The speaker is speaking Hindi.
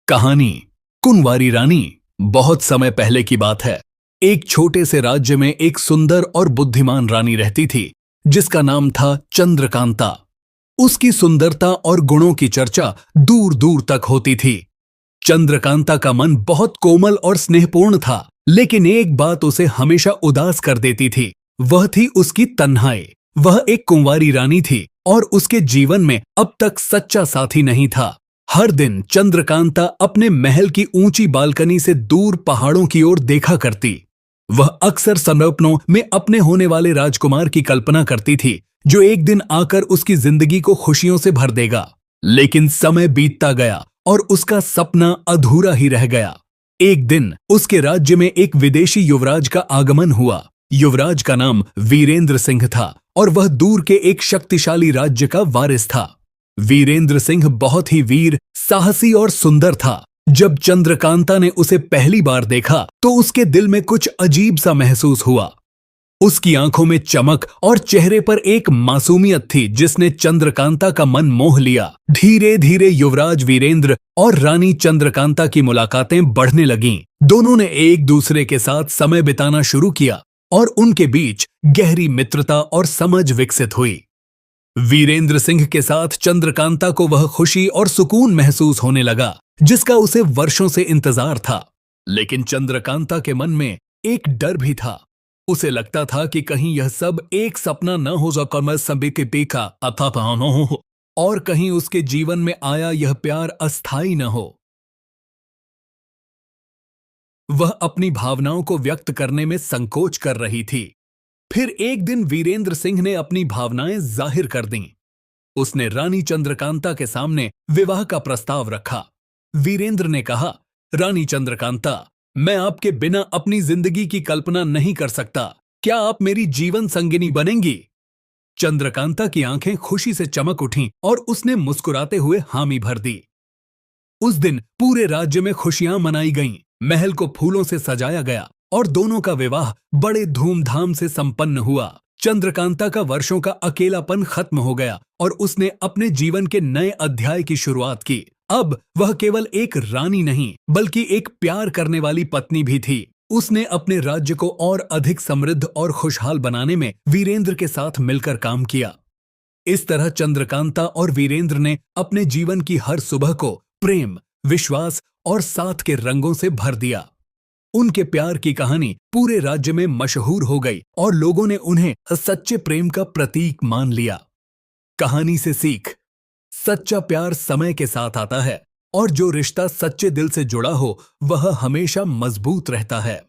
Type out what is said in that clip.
कहानी कुंवारी रानी। बहुत समय पहले की बात है। एक छोटे से राज्य में एक सुंदर और बुद्धिमान रानी रहती थी जिसका नाम था चंद्रकांता। उसकी सुंदरता और गुणों की चर्चा दूर दूर तक होती थी। चंद्रकांता का मन बहुत कोमल और स्नेहपूर्ण था, लेकिन एक बात उसे हमेशा उदास कर देती थी। वह थी उसकी तन्हाई। वह एक कुंवारी रानी थी और उसके जीवन में अब तक सच्चा साथी नहीं था। हर दिन चंद्रकांता अपने महल की ऊंची बालकनी से दूर पहाड़ों की ओर देखा करती। वह अक्सर सपनों में अपने होने वाले राजकुमार की कल्पना करती थी जो एक दिन आकर उसकी जिंदगी को खुशियों से भर देगा। लेकिन समय बीतता गया और उसका सपना अधूरा ही रह गया। एक दिन उसके राज्य में एक विदेशी युवराज का आगमन हुआ। युवराज का नाम वीरेंद्र सिंह था और वह दूर के एक शक्तिशाली राज्य का वारिस था। वीरेंद्र सिंह बहुत ही वीर, साहसी और सुंदर था। जब चंद्रकांता ने उसे पहली बार देखा तो उसके दिल में कुछ अजीब सा महसूस हुआ। उसकी आंखों में चमक और चेहरे पर एक मासूमियत थी जिसने चंद्रकांता का मन मोह लिया। धीरे धीरे युवराज वीरेंद्र और रानी चंद्रकांता की मुलाकातें बढ़ने लगीं। दोनों ने एक दूसरे के साथ समय बिताना शुरू किया और उनके बीच गहरी मित्रता और समझ विकसित हुई। वीरेंद्र सिंह के साथ चंद्रकांता को वह खुशी और सुकून महसूस होने लगा जिसका उसे वर्षों से इंतजार था। लेकिन चंद्रकांता के मन में एक डर भी था। उसे लगता था कि कहीं यह सब एक सपना न हो जाकर मैं सभी के पीछा अथा हो और कहीं उसके जीवन में आया यह प्यार अस्थाई न हो। वह अपनी भावनाओं को व्यक्त करने में संकोच कर रही थी। फिर एक दिन वीरेंद्र सिंह ने अपनी भावनाएं जाहिर कर दीं। उसने रानी चंद्रकांता के सामने विवाह का प्रस्ताव रखा। वीरेंद्र ने कहा, रानी चंद्रकांता, मैं आपके बिना अपनी जिंदगी की कल्पना नहीं कर सकता। क्या आप मेरी जीवन संगिनी बनेंगी? चंद्रकांता की आंखें खुशी से चमक उठीं और उसने मुस्कुराते हुए हामी भर दी। उस दिन पूरे राज्य में खुशियां मनाई गईं। महल को फूलों से सजाया गया और दोनों का विवाह बड़े धूमधाम से संपन्न हुआ। चंद्रकांता का वर्षों का अकेलापन खत्म हो गया और उसने अपने जीवन के नए अध्याय की शुरुआत की। अब वह केवल एक रानी नहीं बल्कि एक प्यार करने वाली पत्नी भी थी। उसने अपने राज्य को और अधिक समृद्ध और खुशहाल बनाने में वीरेंद्र के साथ मिलकर काम किया। इस तरह चंद्रकांता और वीरेंद्र ने अपने जीवन की हर सुबह को प्रेम, विश्वास और साथ के रंगों से भर दिया। उनके प्यार की कहानी पूरे राज्य में मशहूर हो गई और लोगों ने उन्हें सच्चे प्रेम का प्रतीक मान लिया। कहानी से सीख: सच्चा प्यार समय के साथ आता है और जो रिश्ता सच्चे दिल से जुड़ा हो वह हमेशा मजबूत रहता है।